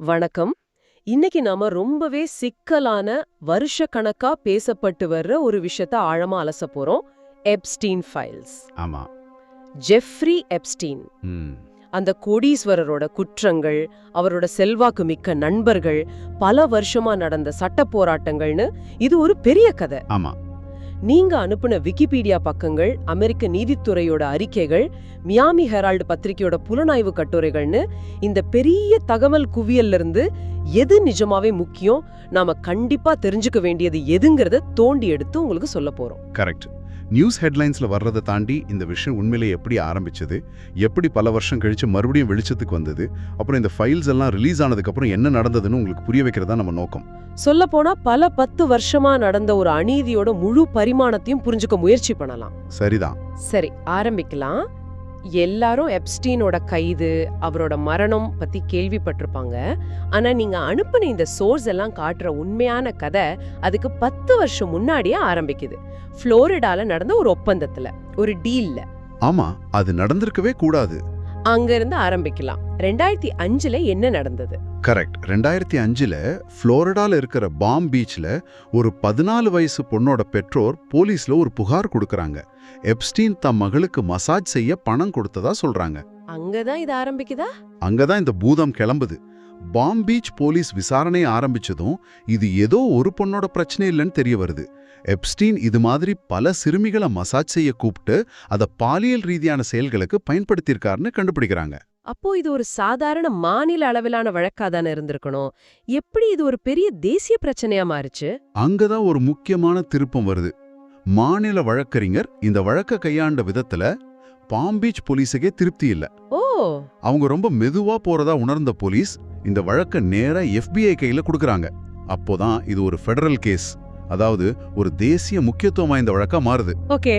வணக்கம். இன்னைக்கு நாம ரொம்பவே சிக்கலான வருஷக்கணக்கா பேசப்பட்டு வர்ற ஒரு விஷயத்த ஆழமா அலச போறோம். Epstein files. ஆமா. Jeffrey Epstein. ம். அந்த கோடீஸ்வரரோட குற்றங்கள், அவரோட செல்வாக்கு மிக்க நண்பர்கள், பல வருஷமா நடந்த சட்ட போராட்டங்கள்னு இது ஒரு பெரிய கதை. ஆமா. நீங்க அனுப்புன விக்கிபீடியா பக்கங்கள், அமெரிக்க நீதித்துறையோட அறிக்கைகள், மியாமி ஹெரால்டு பத்திரிகையோட புலனாய்வு கட்டுரைகள்னு இந்த பெரிய தகவல் குவியல்ல இருந்து எது நிஜமாவே முக்கியம், நாம கண்டிப்பா தெரிஞ்சுக்க வேண்டியது எதுங்கறத தோண்டி எடுத்து உங்களுக்கு சொல்ல போறோம். கரெக்ட். நியூஸ் ஹெட்லைன்ஸ்ல வர்றதை தாண்டி இந்த விஷயம் உண்மையிலே எப்படி ஆரம்பிச்சது, எப்படி பல வருஷம் கழிச்சு மறுபடியும் வெளிச்சத்துக்கு வந்தது, அப்புறம் இந்த ஃபைல்ஸ் எல்லாம் ரிலீஸ் ஆனதுக்கு அப்புறம் என்ன நடந்ததுன்னு உங்களுக்கு புரிய வைக்கிறதா நம்ம நோக்கம். சொல்லப்போனா பல 10 வருஷமா நடந்த ஒரு அநீதியோட முழு பரிமாணத்தையும் புரிஞ்சுக்க முயற்சி பண்ணலாம். சரிதான். சரி, ஆரம்பிக்கலாம். எல்லாரும் எப்ஸ்டீனோட கைது, அவரோட மரணம் பத்தி கேள்விப்பட்டிருப்பாங்க. ஆனா நீங்க அனுப்புன இந்த சோர்ஸ் எல்லாம் காட்டுற உண்மையான கதை அதுக்கு 10 வருஷம் முன்னாடியே ஆரம்பிக்குது. புளோரிடால நடந்த ஒரு ஒப்பந்தத்துல, ஒரு டீல்ல. ஆமா, அது நடந்திருக்கவே கூடாது. அங்க இருந்து ஆரம்பிக்கலாம். 2005ல என்ன நடந்தது? கரெக்ட். 2005ல புளோரிடால இருக்கிற பாம் பீச்ல ஒரு 14 வயசு பொண்ணோட பெற்றோர் போலீஸ்ல ஒரு புகார் கொடுக்கறாங்க. எப்ஸ்டீன் தம் மகளுக்கு மசாஜ் செய்ய பணம் கொடுத்ததா சொல்றாங்க. அங்கதான் இது ஆரம்பிக்குதா? அங்கதான் இந்த பூதம் கிளம்புது. பாம் பீச் போலீஸ் விசாரணை ஆரம்பிச்சதும் இது ஏதோ ஒரு பொண்ணோட பிரச்சனை இல்லைன்னு தெரிய வருது. எப்ஸ்டீன் இது மாதிரி பல சிறுமிகளை மசாஜ் செய்ய கூப்பிட்டு அதை பாலியல் ரீதியான செயல்களுக்கு பயன்படுத்தியிருக்காருன்னு கண்டுபிடிக்கிறாங்க. அப்போ இது ஒரு சாதாரண மாநில அளவிலான வழக்காதானே இருந்திருக்கணும். எப்படி இது ஒரு பெரிய தேசிய பிரச்சனையா மாறுச்சு? அங்கதான் ஒரு முக்கியமான திருப்பம் வருது. மாநில வழக்கறிஞர் இந்த வழக்க கையாண்ட விதத்துல பாம் பீச் போலீஸுக்கே திருப்தி இல்ல. ஓ, அவங்க ரொம்ப மெதுவா போறதா உணர்ந்த போலீஸ் இந்த வழக்க நேரா FBI கையில கொடுக்கறாங்க. அப்போதான் இது ஒரு ஃபெடரல் கேஸ், அதாவது ஒரு தேசிய முக்கியத்துவம் வாய்ந்த வழக்கா மாறுது. ஓகே,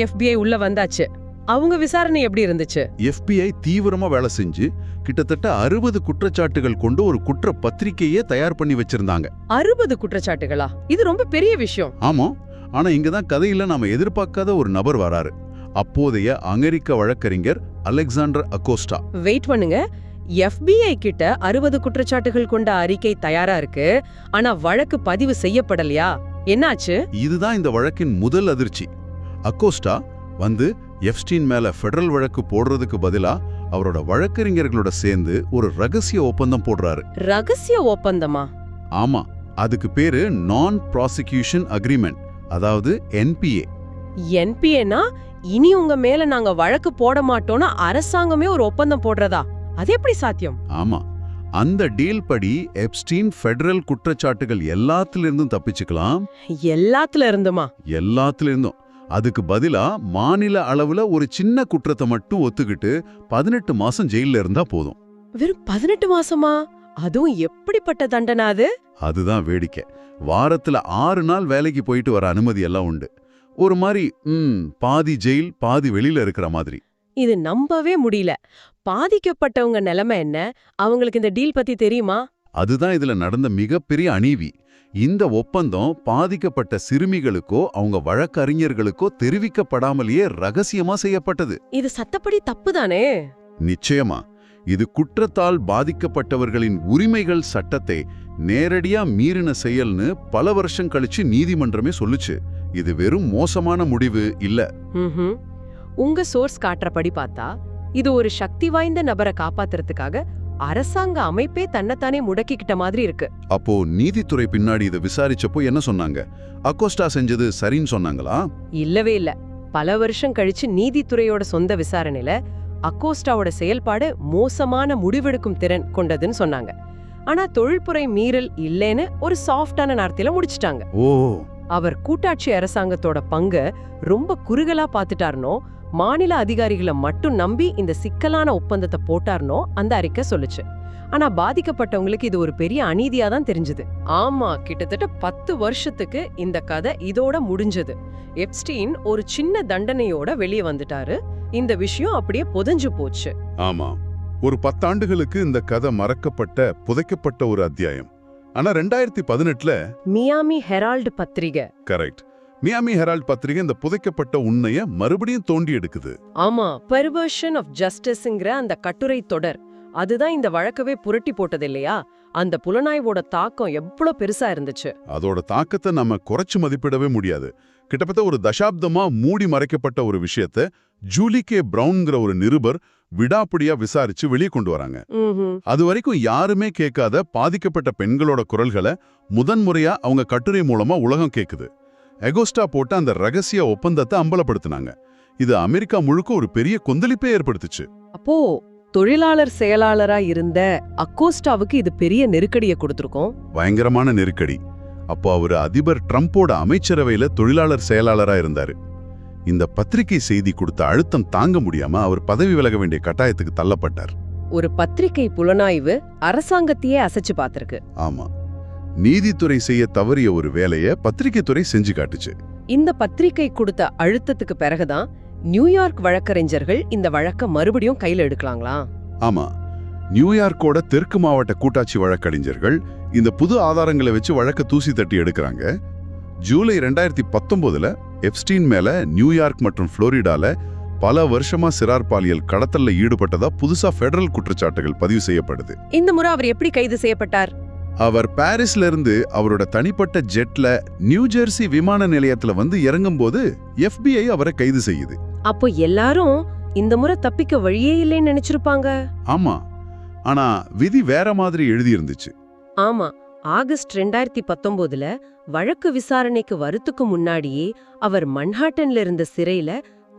FBI உள்ள வந்தாச்சு. அவங்க விசாரணை எப்படி இருந்துச்சு? FBI தீவிரமா வேலை செஞ்சு கிட்டத்தட்ட 60 குற்றச்சாட்டுகள் கொண்டு ஒரு குற்ற பத்திரிகையே தயார் பண்ணி வச்சிருந்தாங்க. 60 குற்றச்சாட்டுகளா? இது ரொம்ப பெரிய விஷயம். ஆமா, ஆனா இங்கதான் கதையில நாம எதிர்பார்க்காத ஒரு நபர் வராரு. அப்போதைய அமெரிக்க வழக்கறிஞர் அலெக்சாண்டர் அகோஸ்டா. வெயிட் பண்ணுங்க. FBI கிட்ட 60 குற்றச்சாட்டுகள் கொண்ட அறிக்கை தயாரா இருக்கு. ஆனா வழக்கு பதிவு செய்யப்படலையா? என்னாச்சு? இதுதான் இந்த வழக்கின் முதல் அதிர்ச்சி. அகோஸ்டா வந்து எப்ஸ்டீன் மேல ஃபெடரல் வழக்கு போடுறதுக்கு பதிலா அவரோட வழக்கறிஞர்களோட சேர்ந்து ஒரு ரகசிய ஒப்பந்தம் போடுறாரு. ரகசிய ஒப்பந்தமா? ஆமா, அதுக்கு பேரு நான் ப்ராசிக்யூஷன் அக்ரிமெண்ட், அதாவது NPA. NPAனா இனி உங்க மேல நாங்க வழக்கு போட மாட்டோம்னு அரசாங்கமே ஒரு ஒப்பந்தம் போடுறதா? அது எப்படி சாத்தியம்? ஆமா, அந்த டீல் படி எப்ஸ்டீன் ஃபெடரல் குற்றச்சாட்டுகள் எல்லாத்திலிருந்தும் தப்பிச்சுக்கலாம். எல்லாத்துல இருந்துமா? எல்லாத்திலிருந்தும். அதுக்கு பதிலா மாநில அளவுல ஒரு சின்ன குற்றத்தை மட்டும் ஒத்துக்கிட்டு 18 மாசம் ஜெயில இருந்தா போதும். வெறும் 18 மாசமா? அதுவும் எப்படிப்பட்ட தண்டனை அது? அதுதான் வேடிக்கை. வாரத்துல 6 நாள் வேலைக்கு போயிட்டு வர அனுமதி எல்லாம் உண்டு. ஒரு மாதிரி பாதி ஜெயில் பாதி வெளியில இருக்கிற மாதிரி. இது நம்பவே முடியல. பாதிக்கப்பட்டவங்க நிலைமை என்ன? அவங்களுக்கு இந்த டீல் பத்தி தெரியுமா? அதுதான் இதுல நடந்த மிகப்பெரிய அநீதி. இந்த ஒப்பந்தம் பாதிக்கப்பட்ட சிறுமிகளுக்கோ அவங்க வழக்கறிஞர்களுக்கோ தெரிவிக்கப்படாமலேயே ரகசியமா செய்யப்பட்டது. இது சட்டப்படி தப்புதானே? நிச்சயமா. இது குற்றத்தால் பாதிக்கப்பட்டவர்களின் உரிமைகள் சட்டத்தை நேரடியா மீறின செயல்னு பல வருஷம் கழிச்சு நீதிமன்றமே சொல்லுச்சு. இது வெறும் மோசமான முடிவு இல்ல. உங்க சோர்ஸ் காட்டுறபடி பார்த்தா இது ஒரு சக்தி வாய்ந்த நபரை காப்பாத்துறதுக்காக அரசாங்க அமைப்பே தன்னைத்தானே முடக்கிக்கிட்ட மாதிரி இருக்கு. அப்போ நீதித்துறை பின்னாடி இதை விசாரிச்சப்போ என்ன சொன்னாங்க? அகோஸ்டா செஞ்சது சரின்னு சொன்னாங்களா? இல்லவே இல்ல. பல வருஷம் கழிச்சு நீதித்துறையோட சொந்த விசாரணையில அகோஸ்டாவோட செயல்பாடு மோசமான முடிவெடுக்கும் திறன் கொண்டதுன்னு சொன்னாங்க. ஆனா தொழில்துறை மீறல் இல்லைன்னு ஒரு சாஃப்டான நார்த்தில முடிச்சிட்டாங்க. ஓ, அவர் கூட்டாட்சி அரசாங்கத்தோட பங்க ரொம்ப குறுகலா பாத்துட்டாருனோ, மாநில அதிகாரிகளை மட்டும் நம்பி இந்த சிக்கலான ஒப்பந்தத்தை போட்டார்னோ அந்த அறிக்கை சொல்லுச்சு. ஆனா பாதிக்கப்பட்டவங்களுக்கு இது ஒரு பெரிய அநீதியா தான் தெரிஞ்சது. ஆமா, கிட்டத்தட்ட 10 வருஷத்துக்கு இந்த கதை இதோட முடிஞ்சது. எப்ஸ்டீன் ஒரு சின்ன தண்டனையோட வெளியே வந்துட்டாரு. இந்த விஷயம் அப்படியே புதைஞ்சு போச்சு. ஆமா, ஒரு 10 ஆண்டுகளுக்கு இந்த கதை மறக்கப்பட்ட புதைக்கப்பட்ட ஒரு அத்தியாயம். ஆனா 2018ல மியாமி ஹெரால்டு பத்திரிகை. கரெக்ட், மியாமி ஹெரால்ட் பத்திரிகை இந்த புதைக்கப்பட்ட உண்மைய மறுபடியும் தோண்டி எடுக்குது. ஆமா, பெர்வர்ஷன் ஆஃப் ஜஸ்டிஸ்ங்கிற அந்த கட்டுரை தொடர் அதுதான் இந்த வழக்கவே புரட்டி போட்டது இல்லையா? அந்த புலனாய்வோட தாக்கம் எவ்வளவு பெருசா இருந்துச்சு. அதோட தாக்கத்தை நம்ம குறைச்சு மதிப்பிடவே முடியாது. கிட்டத்தட்ட ஒரு தசாப்தமா மூடி மறைக்கப்பட்ட ஒரு விஷயத்த ஜூலி கே பிரவுன்ங்கிற ஒரு நிருபர் விடாப்பிடியா விசாரிச்சு வெளியே கொண்டு வராங்க. அது வரைக்கும் யாருமே கேட்காத பாதிக்கப்பட்ட பெண்களோட குரல்களை முதன்முறையா அவங்க கட்டுரை மூலமா உலகம் கேக்குது. எகோஸ்டா போட்ட அந்த ரகசிய ஒப்பந்தத்தை அம்பலப்படுத்தினாங்க. இது அமெரிக்கா முழுக்க ஒரு பெரிய கொந்தளிப்பை ஏற்படுத்துச்சு. அப்போ தொழிலாளர் செயலாளரா இருந்த அக்கோஸ்டாவுக்கு இது பெரிய நெருக்கடியை கொடுத்திருக்கோம். பயங்கரமான நெருக்கடி. அப்போ அவரு அதிபர் ட்ரம்போட அமைச்சரவையில தொழிலாளர் செயலாளரா இருந்தாரு. இந்த பத்திரிகை செய்தி கொடுத்த அழுத்தம் தாங்க முடியாம அவர் பதவி விலக வேண்டிய கட்டாயத்துக்கு தள்ளப்பட்டார். ஒரு பத்திரிகை புலனாய்வு அரசாங்கத்தையே அசைச்சு பார்த்திருக்கு. ஆமா, நீதித்துறை செய்ய தவறிய ஒரு வேலையை பத்திரிகை துறை செஞ்சு காட்டுச்சு. இந்த பத்திரிகை கொடுத்த அழுத்தத்துக்கு பிறகுதான் நியூயார்க் வழக்கறிஞர்கள் இந்த வழக்க மறுபடியும் கையில எடுக்கலாங்களா? ஆமா, நியூயார்க்கோட தெற்கு மாவட்ட கூட்டாட்சி வழக்கறிஞர்கள் இந்த புது ஆதாரங்களை வச்சு வழக்க தூசி தட்டி எடுக்கிறாங்க. ஜூலை 2019ல எப்ஸ்டீன் மேல நியூயார்க் மற்றும் புளோரிடால பல வருஷமா சிறார் பாலியல் கடத்தல்ல ஈடுபட்டதா புதுசா ஃபெடரல் குற்றச்சாட்டுகள் பதிவு செய்யப்படுது. இந்த முறை அவர் எப்படி கைது செய்யப்பட்டார்? அவர் பாரிஸ்ல இருந்து அவரோட தனிப்பட்ட ஜெட்ல நியூ ஜெர்சி விமான நிலையத்துல வந்து இறங்கும்போது FBI அவரை கைது செய்யுது. அப்போ எல்லாரும் இந்த முறை தப்பிக்க வழியே இல்லைன்னு நினைச்சிருப்பாங்க. ஆமா, ஆனா விதி வேற மாதிரி எழுதி இருந்துச்சு. ஆமா, ஆகஸ்ட் 2019ல வழக்கு விசாரணைக்கு வரத்துக்கு முன்னாடியே அவர் மன்ஹாட்டன்ல இருந்த சிறையில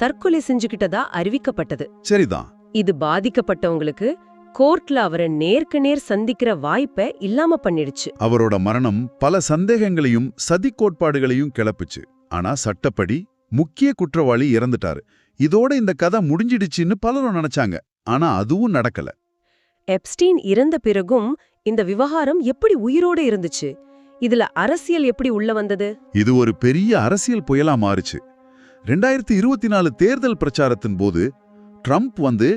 தற்கொலை செஞ்சுக்கிட்டதா அறிவிக்கப்பட்டது. சரிதான். இது பாதிக்கப்பட்டவங்களுக்கு கோர்ட்ல அவரை நேருக்கு நேர் சந்திக்கிற வாய்ப்பை இல்லாம பண்ணிடுச்சு. அவரோட மரணம் பல சந்தேகங்களையும் சதி கோட்பாடுகளையும் கிளப்புச்சு. ஆனா சட்டப்படி முக்கிய குற்றவாளி இறந்துட்டாரு. இதோட இந்த கதை முடிஞ்சிடுச்சுன்னு பலரும் நினைச்சாங்க. ஆனா அதுவும் நடக்கல. எப்ஸ்டீன் இறந்த பிறகும் இந்த விவகாரம் எப்படி உயிரோட இருந்துச்சு? இதுல அரசியல் எப்படி உள்ள வந்தது? இது ஒரு பெரிய அரசியல் புயலா மாறுச்சு. 2024 தேர்தல் பிரச்சாரத்தின் போது ட்ரம்ப் வந்து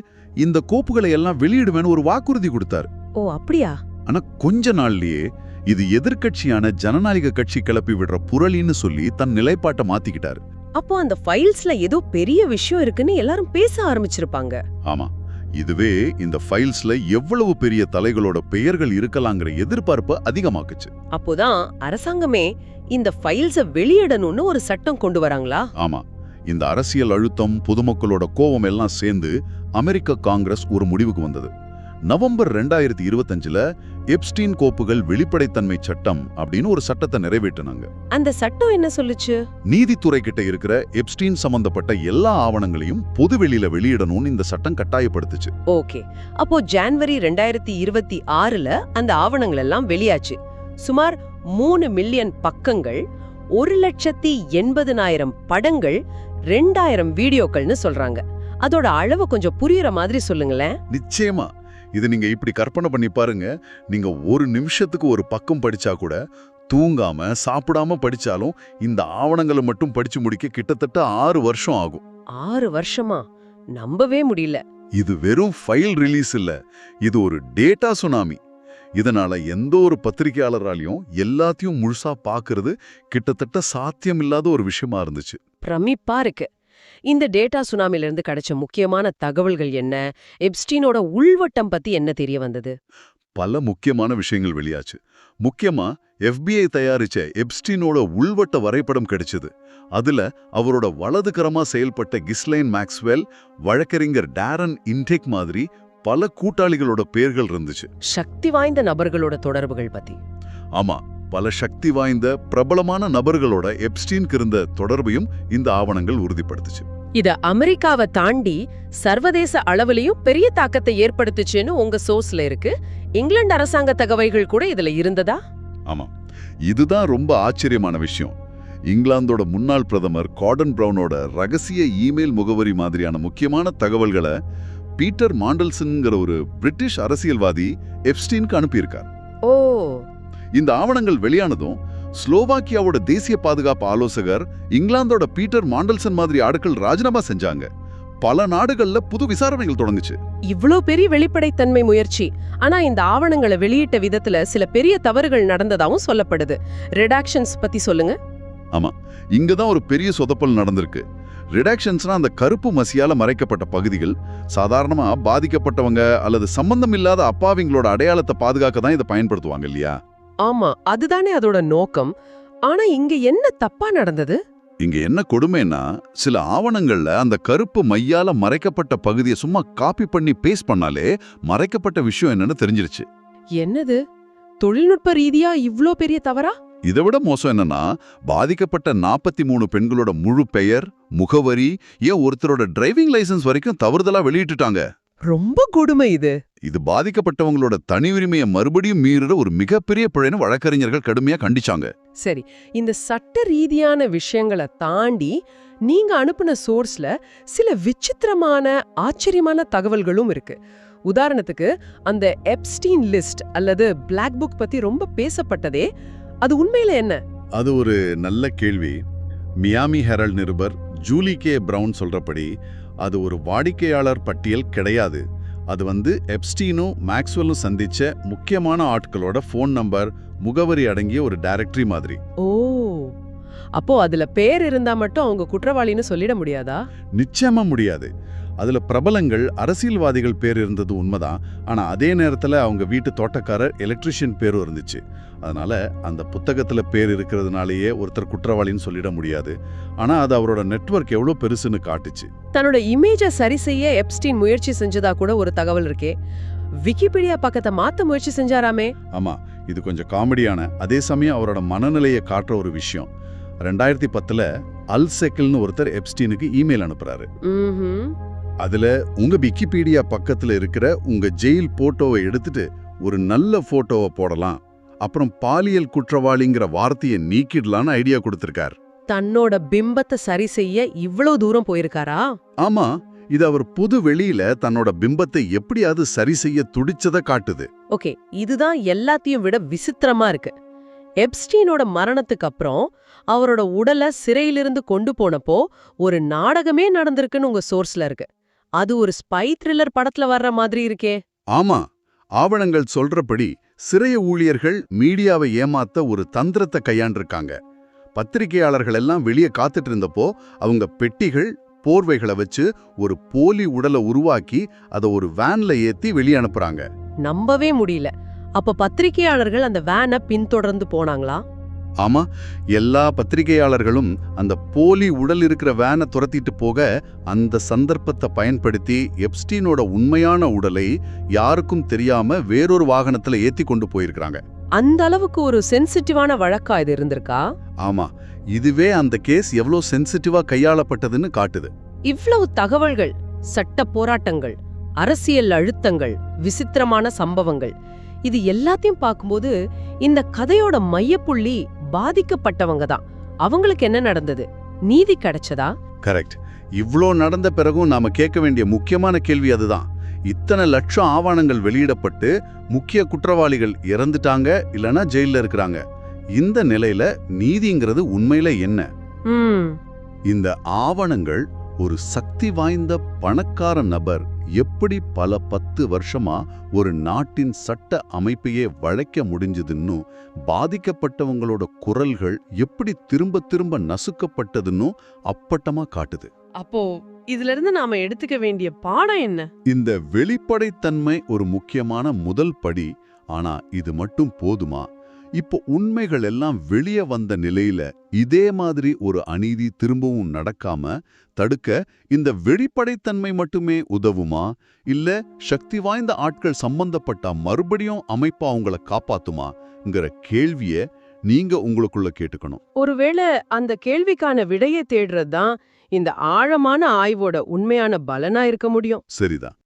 இந்த கோப்புகளை எல்லாம் வெளியிடுவேன்னு ஒரு வாக்குறுதி கொடுத்தாரு. ஓ அப்படியா? ஆனா கொஞ்ச நாள்லயே இது எதிர்க்கட்சியான ஜனநாயக கட்சி கிளப்பி விடுற புரளின்னு சொல்லி தன் நிலைப்பாட்டை மாத்திக்கிட்டாரு. அப்போ அந்த ஃபைல்ஸ்ல ஏதோ பெரிய விஷயம் இருக்குன்னு எல்லாரும் பேச ஆரம்பிச்சிருப்பாங்க. ஆமா, இதுவே இந்த ஃபைல்ஸ்ல எவ்வளவு பெரிய தலைகளோட பெயர்கள் இருக்கலாங்கிற எதிர்பார்ப்பு அதிகமாக்குச்சு. அப்போதான் அரசாங்கமே இந்த ஃபைல்ஸ வெளியிடணும்னு ஒரு சட்டம் கொண்டு வராங்களா? ஆமா, இந்த அரசியல் அழுத்தம், பொதுமக்களோட கோபம் எல்லாம் சேர்ந்து அமெரிக்க காங்கிரஸ் ஒரு முடிவுக்கு வந்தது. நவம்பர் 2025ல எப்ஸ்டீன் கோப்புகள் வெளிப்படைத்தன்மை சட்டம் அப்படின்னு ஒரு சட்டத்தை நிறைவேற்றினாங்க. அந்த சட்டம் என்ன சொல்லுச்சு? நீதித்துறை கிட்ட இருக்கிற எப்ஸ்டீன் சம்பந்தப்பட்ட எல்லா ஆவணங்களையும் பொதுவெளியில வெளியிடணும்னு இந்த சட்டம் கட்டாயப்படுத்துச்சு. ஓகே, அப்போ ஜனவரி 2026ல அந்த ஆவணங்கள் எல்லாம் வெளியாச்சு. சுமார் 3 மில்லியன் பக்கங்கள், 1,80,000 படங்கள், 2,000 வீடியோக்கள்னு சொல்றாங்க. அதோட அளவு கொஞ்சம் புரியுற மாதிரி சொல்லுங்களேன். நிச்சயமா, இது நீங்க இப்படி கற்பனை பண்ணி பாருங்க. நீங்க ஒரு நிமிஷத்துக்கு ஒரு பக்கம் படிச்சா கூட தூங்காம சாப்பிடாம படிச்சாலும் இந்த ஆவணங்களை மட்டும் படிச்சு முடிக்க கிட்டத்தட்ட 6 வருஷம் ஆகும். 6 வருஷமா? நம்பவே முடியல. இது வெறும் ஃபைல் ரிலீஸ் இல்ல, இது ஒரு டேட்டா சுனாமி. இதனால எந்த ஒரு பத்திரிகையாளராலையும் எல்லாத்தையும் முழுசா பாக்குறது கிட்டத்தட்ட சாத்தியமில்லாத ஒரு விஷயமா இருந்துச்சு. பிரமிப்பா இருக்கு. இந்த டேட்டா சுனாமில இருந்து கிடைச்ச முக்கியமான தகவல்கள் என்ன? எப்ஸ்டீனோட உள்வட்டம் பத்தி என்ன தெரிய வந்தது? பல முக்கியமான விஷயங்கள் வெளியாச்சு. முக்கியமா FBI தயாரிச்ச எப்ஸ்டீனோட உள்வட்ட வரைபடம் கிடைச்சது. அதுல அவரோட வலதுகரமா செயல்பட்ட கிஸ்லைன் மேக்ஸ்வெல், வழக்கறிஞர் டாரன் இன்டெக் மாதிரி பல கூட்டாளிகளோட பேர்கள் இருந்துச்சு. சக்தி வாய்ந்த நபர்களோட தொடர்புகள் பத்தி. ஆமா, பல சக்தி வாய்ந்த பிரபலமான நபர்களோட எப்ஸ்டீனுக்கு இருந்த தொடர்பையும் இந்த ஆவணங்கள் உறுதிப்படுத்துச்சு. இது அமெரிக்காவை தாண்டி சர்வதேச அளவிலையும் பெரிய தாக்கத்தை ஏற்படுத்துச்சுன்னு உங்க சோர்ஸ்ல இருக்கு. இங்கிலாந்து அரசாங்க தகவல்கள் கூட இதுல இருந்ததா? ஆமா, இதுதான் ரொம்ப ஆச்சரியமான விஷயம். இங்கிலாந்தோட முன்னாள் பிரதமர் கார்டன் பிரவுனோட ரகசிய இமெயில் முகவரி மாதிரியான முக்கியமான தகவல்களை பீட்டர் மாண்டல்சன்ங்கிற ஒரு பிரிட்டிஷ் அரசியல்வாதி எப்ஸ்டீனுக்கு அனுப்பியிருக்கார். ஓ, இந்த ஆவணங்கள் வெளியானதும் ஸ்லோவாக்கியாவோட தேசிய பாதுகாப்பு ஆலோசகர் இங்கிலாந்தோட பீட்டர் மாண்டல்சன் மாதிரி ஆட்கள் ராஜினாமா செஞ்சாங்க. பல நாடுகள்ல புது விசாரணைகள் தொடங்குச்சு. இவ்ளோ பெரிய வெளிப்படைத்தன்மை முயற்சி. ஆனா இந்த ஆவணங்களை வெளியிட்ட விதத்துல சில பெரிய தவறுகள் நடந்ததாவும் சொல்லப்படுது. ரெடாக்ஷன்ஸ் பத்தி சொல்லுங்க. ஆமா, இங்கதான் ஒரு பெரிய சொதப்பல் நடந்திருக்கு. ரிடாக்ஷன்ஸ்னா அந்த கருப்பு மசியால மறைக்கப்பட்ட பகுதிகள். சாதாரணமா பாதிக்கப்பட்டவங்க அல்லது சம்பந்தம் இல்லாத அப்பாவிங்களோட அடையாளத்தை பாதுகாக்க தான் இதை பயன்படுத்துவாங்க இல்லையா? ஆமா, அதுதானே அதோட நோக்கம். ஆனா இங்க என்ன தப்பா நடந்தது? இங்க என்ன கொடுமைன்னா, சில ஆவணங்கள்ல அந்த கருப்பு மையால மறைக்கப்பட்ட பகுதியை சும்மா காப்பி பண்ணி பேஸ்ட் பண்ணாலே மறைக்கப்பட்ட விஷயம் என்னன்னு தெரிஞ்சிருச்சு. என்னது, தொழில்நுட்ப ரீதியா இவ்ளோ பெரிய தவறா? இதை விட மோசம் என்னன்னா, பாதிக்கப்பட்ட 43 பெண்களோட முழு பெயர், முகவரி, ஏன் ஒருத்தரோட டிரைவிங் லைசென்ஸ் வரைக்கும் தவறுதலா வெளியிட்டுட்டாங்க. ரொம்ப கொடுமை இது. இது பாதிக்கப்பட்டவங்களோட தனி உரிமையை மறுபடியும் மீறுற ஒரு மிகப்பெரிய பிழைன்னு வழக்கறிஞர்கள் கடுமையா கண்டிச்சாங்க. சரி, இந்த சட்ட ரீதியான விஷயங்களை தாண்டி நீங்க அனுப்புன சோர்ஸ்ல சில விசித்திரமான ஆச்சரியமான தகவல்களும் இருக்கு. உதாரணத்துக்கு, அந்த எப்ஸ்டீன் லிஸ்ட் அல்லது பிளாக் புக் பத்தி ரொம்ப பேசப்பட்டதே, அது உண்மையில என்ன? அது ஒரு நல்ல கேள்வி. மியாமி ஹெரல்ட் நிருபர் ஜூலி கே பிரவுன் சொல்றபடி அது ஒரு வாடிக்கையாளர் பட்டியல் கிடையாது. அது எப்ஸ்டீனும் மேக்ஸ்வெல்லும் சந்திச்ச முக்கியமான ஆட்களோட ஃபோன் நம்பர், முகவரி அடங்கிய ஒரு டைரக்டரி மாதிரி. ஓ, அப்போ அதுல பேர் இருந்தா மட்டும் அவங்க குற்றவாளின்னு சொல்லிட முடியாதா? நிச்சயமா முடியாது. அதுல பிரபலங்கள், அரசியல்வாதிகள் பேர் இருந்தது உண்மைதான். ஆனா அதே நேரத்துல அவங்க வீட்டு தோட்டக்காரர், எலக்ட்ரிஷியன் பேரும் இருந்துச்சு. அதனால அந்த புத்தகத்துல பேர் இருக்கிறதுனாலேயே ஒருத்தர் குற்றவாளின்னு சொல்லிட முடியாது. ஆனா அது அவரோட நெட்வொர்க் எவ்வளவு பெருசுன்னு காட்டுச்சு. தன்னோட இமேஜை சரி செய்ய எப்ஸ்டீன் முயற்சி செஞ்சதா கூட ஒரு தகவல் இருக்கே. விக்கிபீடியா பக்கத்தை மாத்த முயற்சி செஞ்சாராமே. ஆமா, இது கொஞ்சம் காமெடியான, அதே சமயம் அவரோட மனநிலையை காட்டுற ஒரு விஷயம். 2010 அல்செக்கில்னு ஒருத்தர் எப்ஸ்டீனுக்கு இமெயில் அனுப்புறாரு. அதுல உங்க விக்கிபீடியா பக்கத்துல இருக்கிற உங்க ஜெயில் போட்டோவை எடுத்துட்டு ஒரு நல்ல போட்டோவை போடலாம், அப்புறம் பாலியல் குற்றவாளிங்கிற வார்த்தையை நீக்கிடலான்னு ஐடியா கொடுத்திருக்கார். தன்னோட பிம்பத்தை சரி செய்ய இவ்வளவு தூரம் போயிருக்காரா? ஆமா, இது அவர் புது வெளியில தன்னோட பிம்பத்தை எப்படியாவது சரி செய்ய துடிச்சத காட்டுது. ஓகே, இதுதான் எல்லாத்தையும் விட விசித்திரமா இருக்கு. எப்ஸ்டீனோட மரணத்துக்கு அப்புறம் அவரோட உடலை சிறையிலிருந்து கொண்டு போனப்போ ஒரு நாடகமே நடந்திருக்குன்னு உங்க சோர்ஸ்ல இருக்கு. அது ஒரு ஸ்பை த்ரில்லர் படத்துல வர்ற மாதிரி இருக்கே. ஆமா, ஆவணங்கள் சொல்றபடி சிறைய ஊழியர்கள் மீடியாவை ஏமாத்த ஒரு தந்திரத்தை கையாண்டிருக்காங்க. பத்திரிகையாளர்கள் எல்லாம் வெளியே காத்துட்டு இருந்தப்போ அவங்க பெட்டிகள், போர்வைகளை வச்சு ஒரு போலி உடலை உருவாக்கி அதை ஒரு வேன்ல ஏத்தி வெளியே அனுப்புறாங்க. நம்பவே முடியல. அப்ப பத்திரிகையாளர்கள் அந்த வேனை பின்தொடர்ந்து போனாங்களா? ஆமா, எல்லா பத்திரிகையாளர்களும் அந்த போலி உடல் இருக்கிற வேனை துரத்திட்டு போக அந்த சந்தர்ப்பத்தை பயன்படுத்தி எப்ஸ்டீனோட உண்மையான உடலை யாருக்கும் தெரியாம வேறொரு வாகனத்துல ஏத்தி கொண்டு போயிருக்காங்க. அந்த அளவுக்கு ஒரு சென்சிட்டிவான வழக்கா இது இருந்திருக்கா? ஆமா, இதுவே அந்த கேஸ் எவ்வளவு சென்சிட்டிவா கையாளப்பட்டதுன்னு காட்டுது. இவ்வளவு தகவல்கள், சட்ட போராட்டங்கள், அரசியல் அழுத்தங்கள், விசித்திரமான சம்பவங்கள், இது எல்லாத்தையும் பார்க்கும்போது இந்த கதையோட மையப்புள்ளி பாதிக்கப்பட்டவங்க தான். அவங்களுக்கு என்ன நடந்தது? நீதி கிடைச்சதா? கரெக்ட். இவ்ளோ நடந்த பிறகும் நாம கேட்க வேண்டிய முக்கியமான கேள்வி அதுதான். இத்தனை லட்சம் ஆவணங்கள் வெளியிடப்பட்டு முக்கிய குற்றவாளிகள் இறந்துட்டாங்க, இல்லனா ஜெயில இருக்கிறாங்க. இந்த நிலையில நீதிங்கிறது உண்மையில என்ன? இந்த ஆவணங்கள் ஒரு சக்தி வாய்ந்த பணக்கார நபர் எப்படி பல 10 வருஷமா ஒரு நாட்டின் சட்ட அமைப்பையே வளைக்க முடிஞ்சதுன்னு, பாதிக்கப்பட்டவங்களோட குரல்கள் எப்படி திரும்ப திரும்ப நசுக்கப்பட்டதுன்னு அப்பட்டமா காட்டுது. அப்போ இதுல இருந்து நாம எடுத்துக்க வேண்டிய பாடம் என்ன? இந்த வெளிப்படைத்தன்மை ஒரு முக்கியமான முதல் படி. ஆனா இது மட்டும் போதுமா? இப்போ உண்மைகள் எல்லாம் வெளியே வந்த நிலையில இதே மாதிரி ஒரு அநீதி திரும்பவும் நடக்காம தடுக்க இந்த வெளிப்படைத்தன்மை மட்டுமே உதவுமா? இல்ல சக்தி வாய்ந்த ஆட்கள் சம்பந்தப்பட்ட மறுபடியும் அமைப்பா அவங்கள காப்பாத்துமாங்கிற கேள்விய நீங்க உங்களுக்குள்ள கேட்டுக்கணும். ஒருவேளை அந்த கேள்விக்கான விடையை தேடுறதுதான் இந்த ஆழமான ஆய்வோட உண்மையான பலனா இருக்க முடியும். சரிதான்.